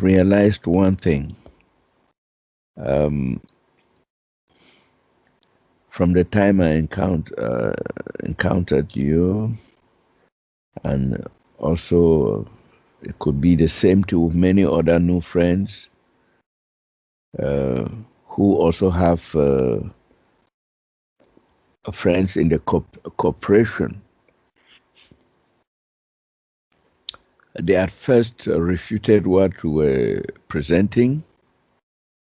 realized one thing. Um, from the time I encountered you, and also it could be the same to many other new friends uh, who also have friends in the corporation. They at first refuted what we were presenting,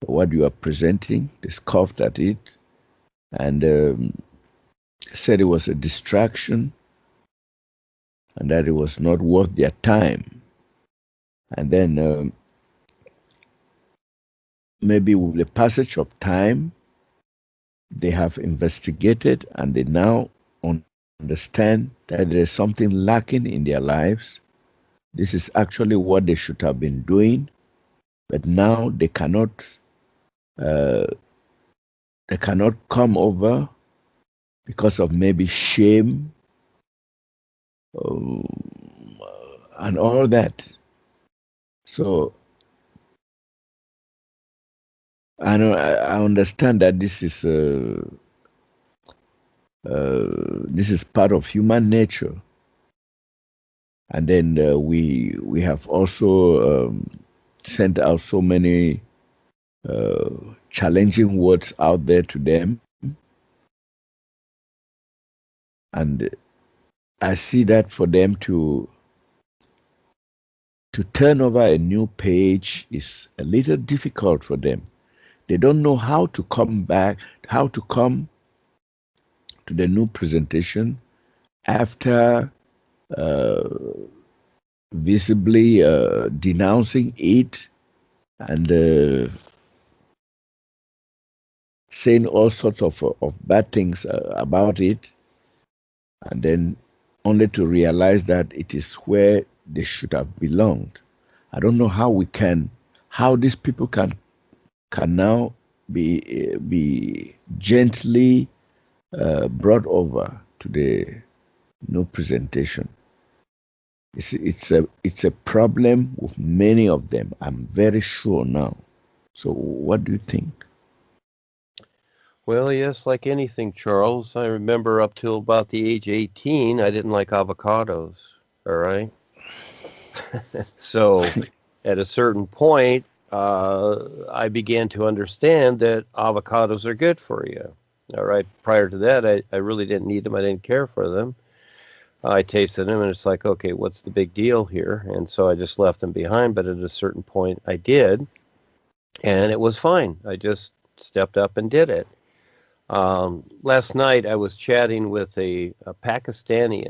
what you are presenting. They scoffed at it and said it was a distraction and that it was not worth their time. And then maybe with the passage of time, they have investigated and they now understand that there is something lacking in their lives. This is actually what they should have been doing, but now they cannot come over because of maybe shame and all that. So I understand that this is part of human nature, and then we have also sent out so many challenging words out there to them, and I see that for them to turn over a new page is a little difficult for them. They don't know how to come back, how to come to the new presentation after visibly denouncing it and saying all sorts of bad things about it, and then only to realize that it is where they should have belonged. I don't know how these people can now be gently brought over to the new presentation. It's a problem with many of them. I'm very sure now. So what do you think? Well, yes, like anything, Charles. I remember up till about the age 18, I didn't like avocados. All right. So at a certain point, I began to understand that avocados are good for you. All right. Prior to that, I really didn't need them. I didn't care for them. I tasted them and it's like, okay, what's the big deal here? And so I just left them behind. But at a certain point, I did. And it was fine. I just stepped up and did it. Last night, I was chatting with a Pakistani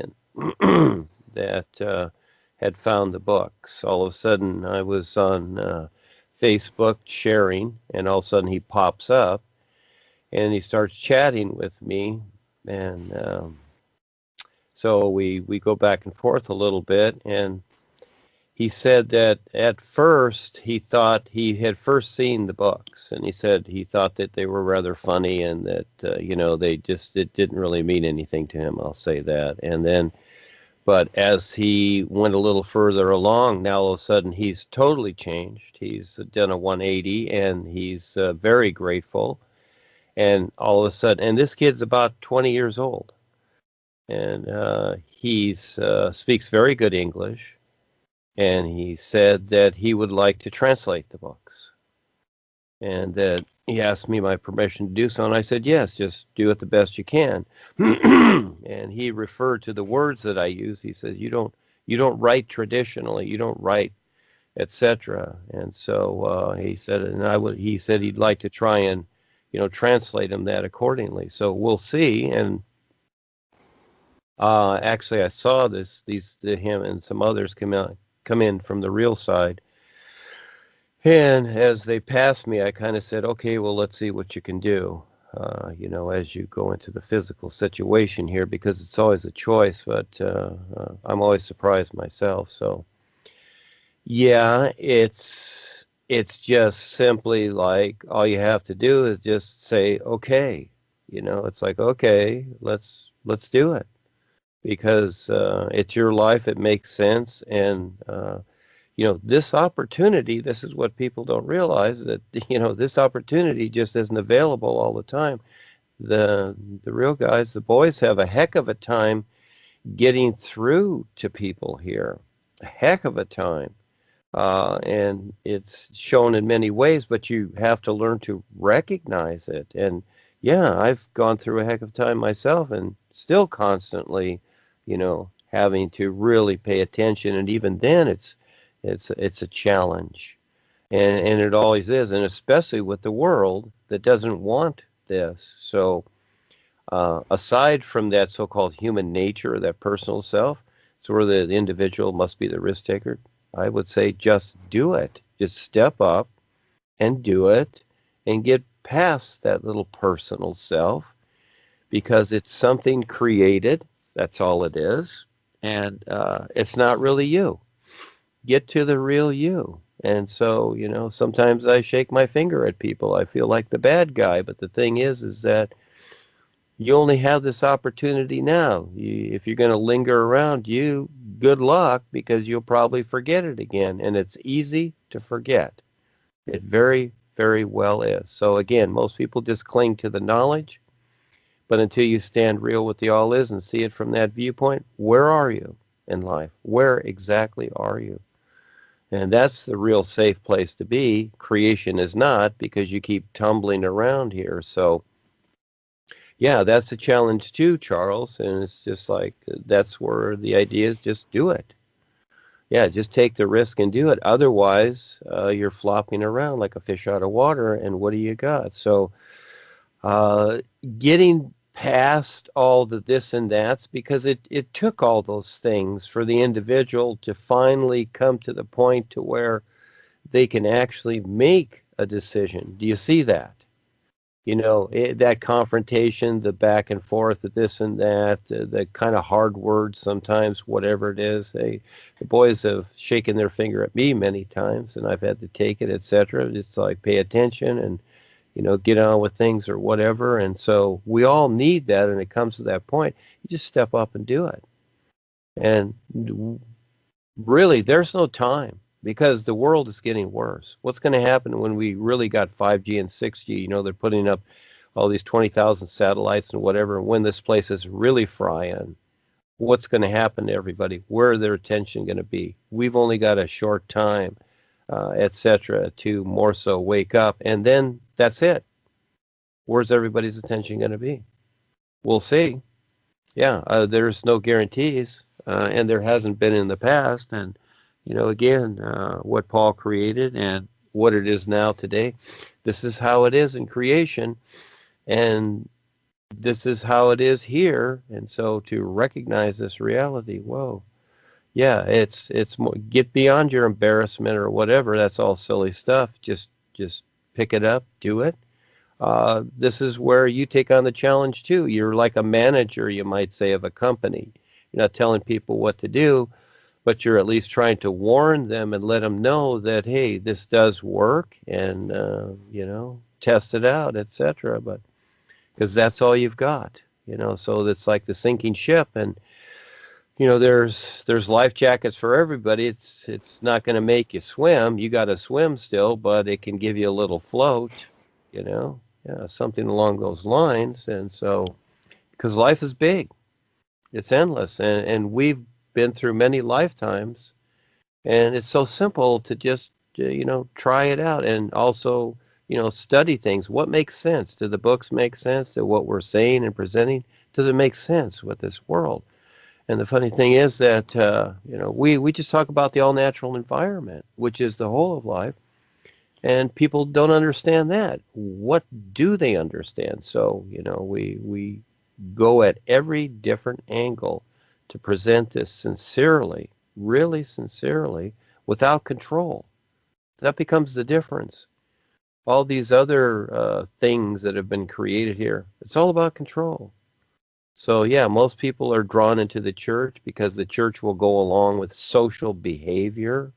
that had found the books. All of a sudden, I was on Facebook sharing, and all of a sudden he pops up, and he starts chatting with me, and so we go back and forth a little bit, and he said that at first he thought he had first seen the books, and he said he thought that they were rather funny and that, it didn't really mean anything to him, I'll say that. And then, but as he went a little further along, now all of a sudden he's totally changed. He's done a 180 and he's very grateful. And all of a sudden, and this kid's about 20 years old, and he speaks very good English. And he said that he would like to translate the books, and that he asked me my permission to do so. And I said, yes, just do it the best you can. And he referred to the words that I use. He says, you don't write traditionally, you don't write, etc. And so he said, he said he'd like to try and, translate him that accordingly. So we'll see. And actually, I saw him and some others come in from the real side. And as they passed me, I kind of said, okay, well, let's see what you can do, as you go into the physical situation here, because it's always a choice, but I'm always surprised myself. So, yeah, it's just simply like all you have to do is just say, okay, it's like, okay, let's do it. Because it's your life, it makes sense, and this opportunity, this is what people don't realize, that, this opportunity just isn't available all the time. The real guys, the boys, have a heck of a time getting through to people here. A heck of a time. And it's shown in many ways, but you have to learn to recognize it. And yeah, I've gone through a heck of a time myself, and still constantly, having to really pay attention. And even then, it's a challenge, and it always is, and especially with the world that doesn't want this. So aside from that so-called human nature, that personal self, it's where the individual must be the risk taker. I would say just do it. Just step up and do it and get past that little personal self, because it's something created. That's all it is. And it's not really you. Get to the real you. And so, sometimes I shake my finger at people. I feel like the bad guy. But the thing is that you only have this opportunity now. If you're going to linger around, good luck, because you'll probably forget it again. And it's easy to forget. It very, very well is. So again, most people just cling to the knowledge. But until you stand real with the all is and see it from that viewpoint, where are you in life? Where exactly are you? And that's the real safe place to be. Creation is not, because you keep tumbling around here. So yeah, that's a challenge too, Charles. And it's just like, that's where the idea is, just do it. Yeah, just take the risk and do it. Otherwise, you're flopping around like a fish out of water, and what do you got? So getting past all the this and that's, because it took all those things for the individual to finally come to the point to where they can actually make a decision. Do you see that? That confrontation, the back and forth, the this and that, the kind of hard words sometimes, whatever it is. The boys have shaken their finger at me many times, and I've had to take it, etc. It's like, pay attention and, get on with things or whatever. And so we all need that, and it comes to that point. You just step up and do it. And really, there's no time, because the world is getting worse. What's going to happen when we really got 5G and 6G? They're putting up all these 20,000 satellites and whatever. And when this place is really frying, what's going to happen to everybody? Where are their attention going to be? We've only got a short time, etc., to more so wake up. And then that's it. Where's everybody's attention going to be? We'll see. Yeah, there's no guarantees, and there hasn't been in the past. And again, what Paul created and what it is now today, this is how it is in creation, and this is how it is here. And so to recognize this reality, whoa, yeah, it's more, get beyond your embarrassment or whatever. That's all silly stuff. Just pick it up, do it. This is where you take on the challenge too. You're like a manager, you might say, of a company. You're not telling people what to do, but you're at least trying to warn them and let them know that, hey, this does work, and test it out, etc. But because that's all you've got, so it's like the sinking ship, and there's life jackets for everybody. It's not going to make you swim. You got to swim still, but it can give you a little float, something along those lines. And so, because life is big, it's endless, and we've been through many lifetimes, and it's so simple to just try it out, and also study things. What makes sense? Do the books make sense? Do what we're saying and presenting, does it make sense with this world? And the funny thing is that we just talk about the all natural environment, which is the whole of life, and people don't understand that. What do they understand? So we go at every different angle to present this sincerely, really sincerely, without control. That becomes the difference. All these other things that have been created here, it's all about control. So yeah, most people are drawn into the church because the church will go along with social behavior,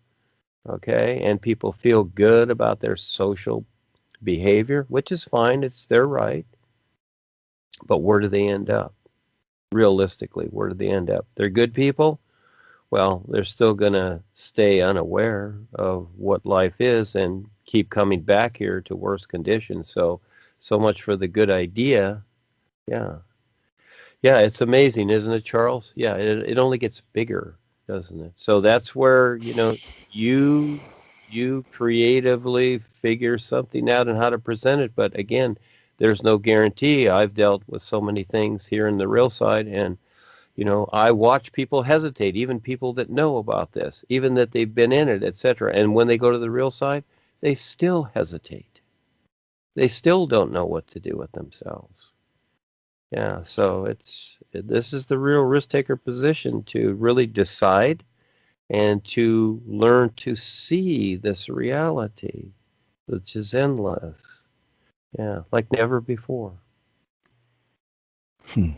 okay? And people feel good about their social behavior, which is fine, it's their right. But where do they end up? Realistically, where do they end up? They're good people. well, they're still going to stay unaware of what life is and keep coming back here to worse conditions. So much for the good idea. Yeah. Yeah, it's amazing, isn't it, Charles? Yeah, it only gets bigger, doesn't it? So that's where, you creatively figure something out and how to present it. But again, there's no guarantee. I've dealt with so many things here in the real side, and I watch people hesitate, even people that know about this, even that they've been in it, etc. And when they go to the real side, they still hesitate. They still don't know what to do with themselves. Yeah, so this is the real risk taker position, to really decide and to learn to see this reality, which is endless. Yeah, like never before. Hmm.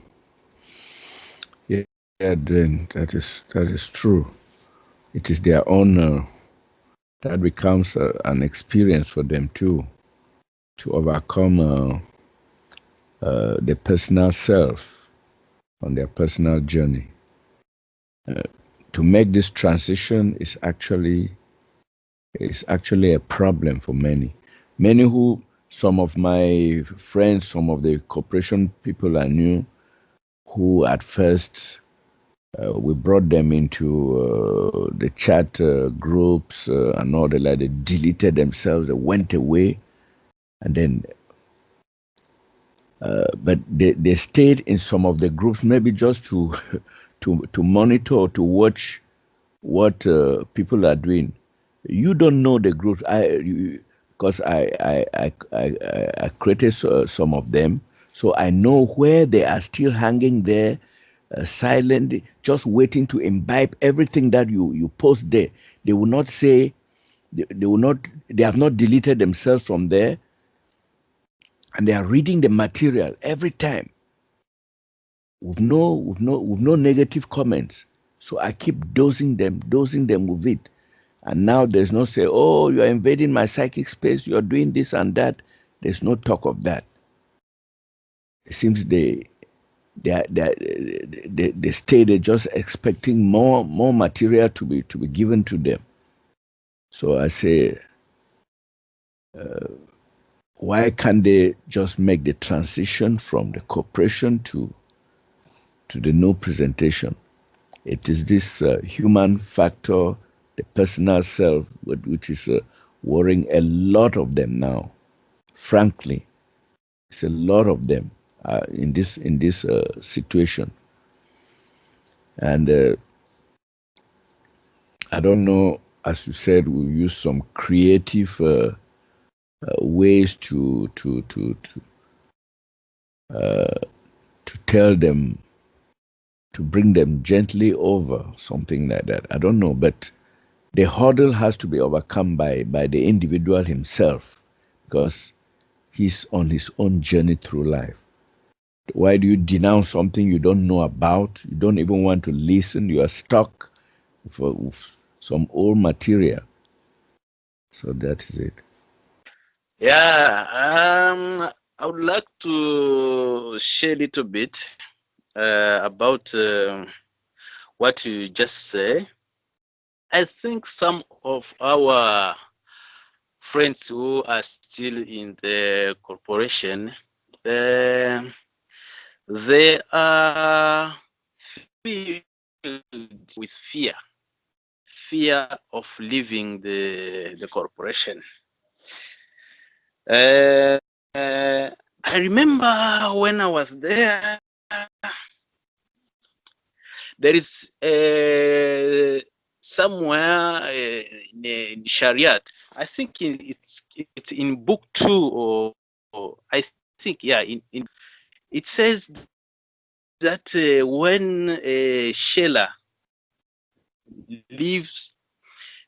Yeah, then that is true. It is their own. That becomes an experience for them too, to overcome the personal self on their personal journey. To make this transition is actually a problem for many. Many who, some of my friends, some of the corporation people I knew, who at first we brought them into the chat groups and all that. Like, they deleted themselves, they went away, and then but they stayed in some of the groups, maybe just to to monitor or to watch what people are doing. You don't know the groups. Because I created some of them, so I know where they are still hanging there, silent, just waiting to imbibe everything that you post there. They will not say, they will not. They have not deleted themselves from there, and they are reading the material every time with no negative comments. So I keep dosing them with it. And now there's no say, oh, you are invading my psychic space, you are doing this and that. There's no talk of that. It seems they stay there just expecting more material to be given to them. So I say, why can't they just make the transition from the corporation to the new presentation? It is this human factor, the personal self, which is worrying a lot of them now. Frankly, it's a lot of them in this situation, and I don't know. As you said, we use some creative ways to tell them, to bring them gently over, something like that. I don't know, but the hurdle has to be overcome by the individual himself, because he's on his own journey through life. Why do you denounce something you don't know about? You don't even want to listen. You are stuck with some old material. So that is it. Yeah, I would like to share a little bit about what you just say. I think some of our friends who are still in the corporation, uh, they are filled with fear of leaving the corporation. I remember when I was there, there is somewhere in Shariat. I think it's in book 2, or I think, yeah, in it says that when Sheila leaves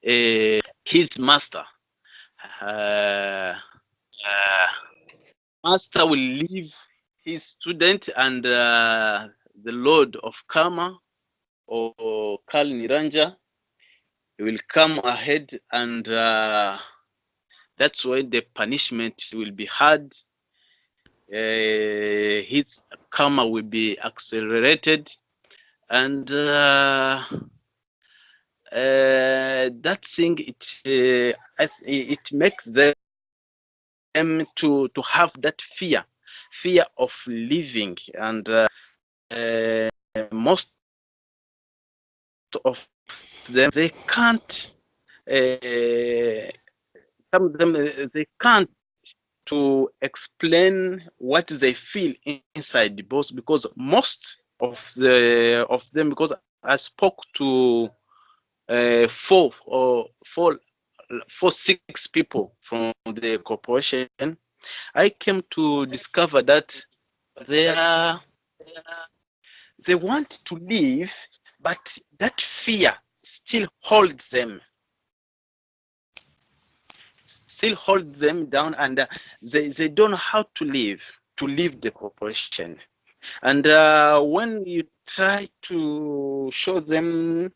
his master, uh, master will leave his student, and the Lord of Karma, or Kal Niranja, will come ahead, and that's when the punishment will be hard. His karma will be accelerated, and that thing, it makes them to have that fear of living, and most of them, they can't, some of them, they can't to explain what they feel inside the boss, because most of them, because I spoke to four, 6 people from the corporation, I came to discover that they want to leave, but that fear still holds them down, and they don't know how to leave the corporation. And when you try to show them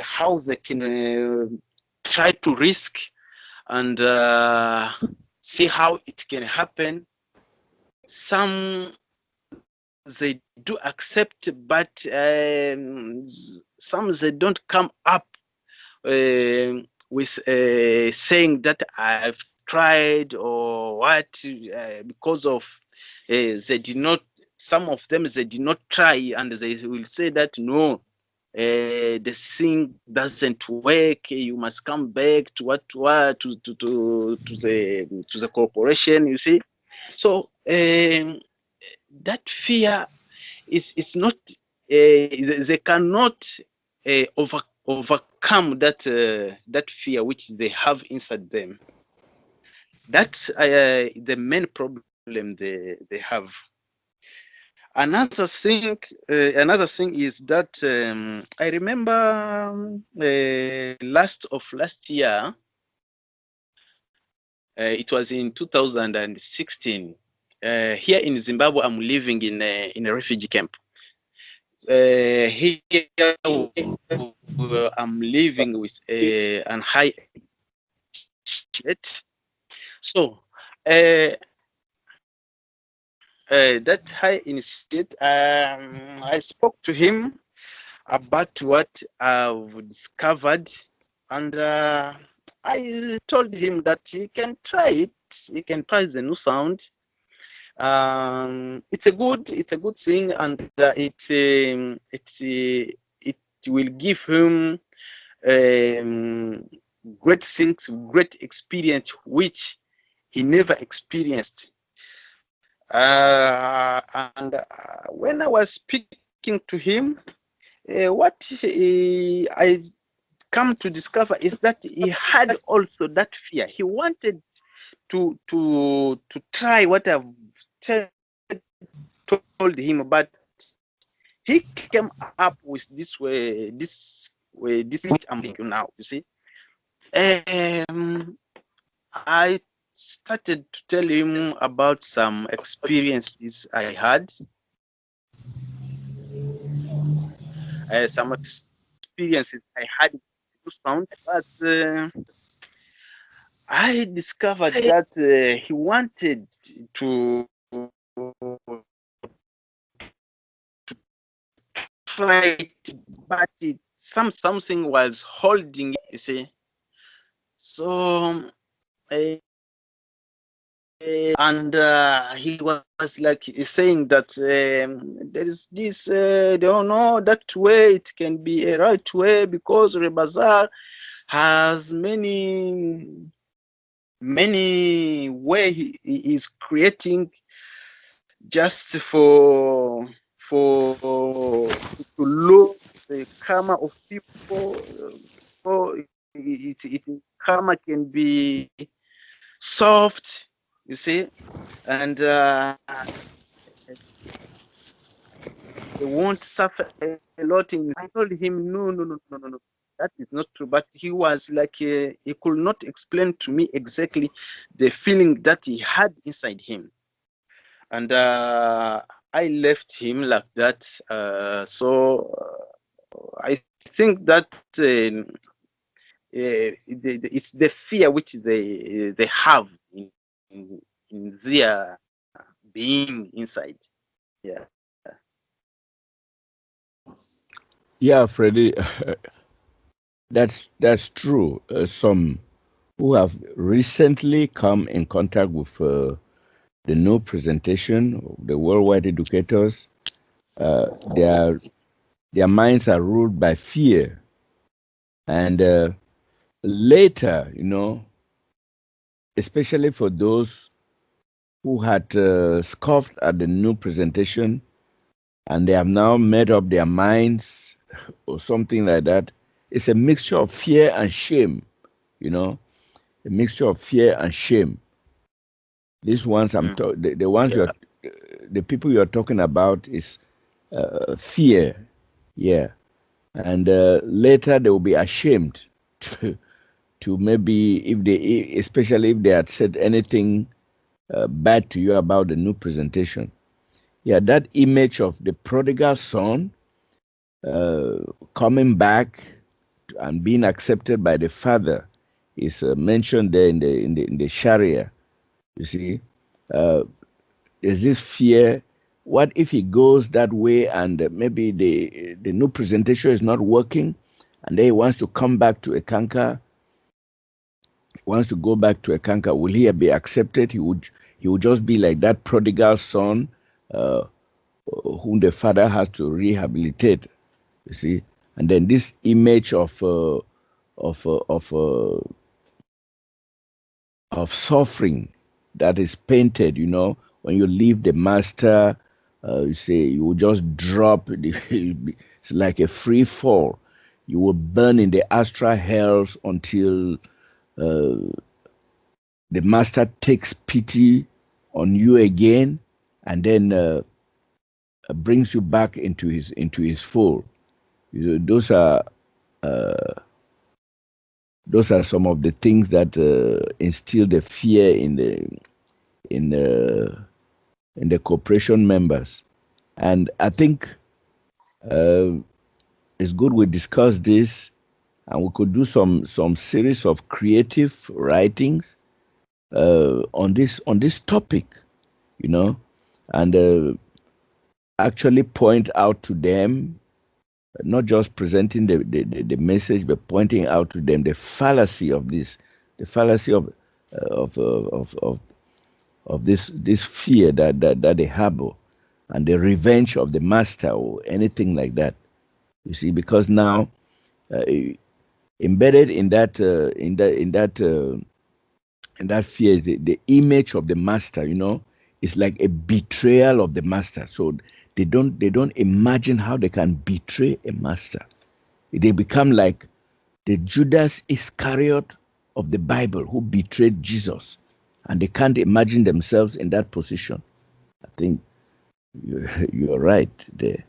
how they can try to risk and see how it can happen, some they do accept, but some they don't come up with saying that I've tried or what, because of they did not. Some of them, they did not try, and they will say that no, the thing doesn't work. You must come back to the corporation. You see, so that fear is not. They cannot overcome that fear which they have inside them. That's the main problem they have. Another thing is that I remember last year, it was in 2016. Here in Zimbabwe, I'm living in a refugee camp. Here I'm living with an high age. So that high initiate, I spoke to him about what I've discovered, and I told him that he can try it. He can try the new sound. It's a good thing, and it will give him great things, great experience which he never experienced. And when I was speaking to him, what I come to discover is that he had also that fear. He wanted to try what I've told him, but he came up with this which I'm doing now. You see, I started to tell him about some experiences I had, some experiences I had with sound, but I discovered that he wanted to try it, but something was holding it, you see. So and he was like saying that there is this, don't know that way it can be a right way, because Rebazar has many way he is creating just to look the karma of people. So karma can be soft, you see, and they won't suffer a lot. I told him no, that is not true. But he was like he could not explain to me exactly the feeling that he had inside him, and I left him like that. So I think that it's the fear which they have in their being inside. Yeah. Yeah, Freddy, that's true. Some who have recently come in contact with the new presentation, the worldwide educators, uh, their their minds are ruled by fear, and later, especially for those who had scoffed at the new presentation, and they have now made up their minds or something like that. It's a mixture of fear and shame, you know, a mixture of fear and shame. These ones the ones Yeah. the people you're talking about is fear, yeah, and later they will be ashamed to, to maybe if they, especially if they had said anything bad to you about the new presentation. Yeah, that image of the prodigal son uh, coming back and being accepted by the father is mentioned there in the Sharia. You see, uh, there's this fear. What if he goes that way and maybe the new presentation is not working, and then he wants to come back to Eckankar, wants to go back to Eckankar? Will he be accepted? He would just be like that prodigal son, uh, whom the father has to rehabilitate. You see, and then this image of uh, of uh, of suffering that is painted. When you leave the master, you say you will just drop. It's like a free fall. You will burn in the astral hells until the master takes pity on you again, and then brings you back into his fold. Those are some of the things that instill the fear in the in the corporation members. And I think uh, it's good we discuss this, and we could do some series of creative writings on this topic, you know, and actually point out to them, not just presenting the message, but pointing out to them the fallacy of this, the fallacy of this fear that they harbor, and the revenge of the master or anything like that. You see, because now uh, embedded in that fear is the image of the master. It's like a betrayal of the master. So they don't imagine how they can betray a master. They become like the Judas Iscariot of the Bible who betrayed Jesus, and they can't imagine themselves in that position. I think you're right there.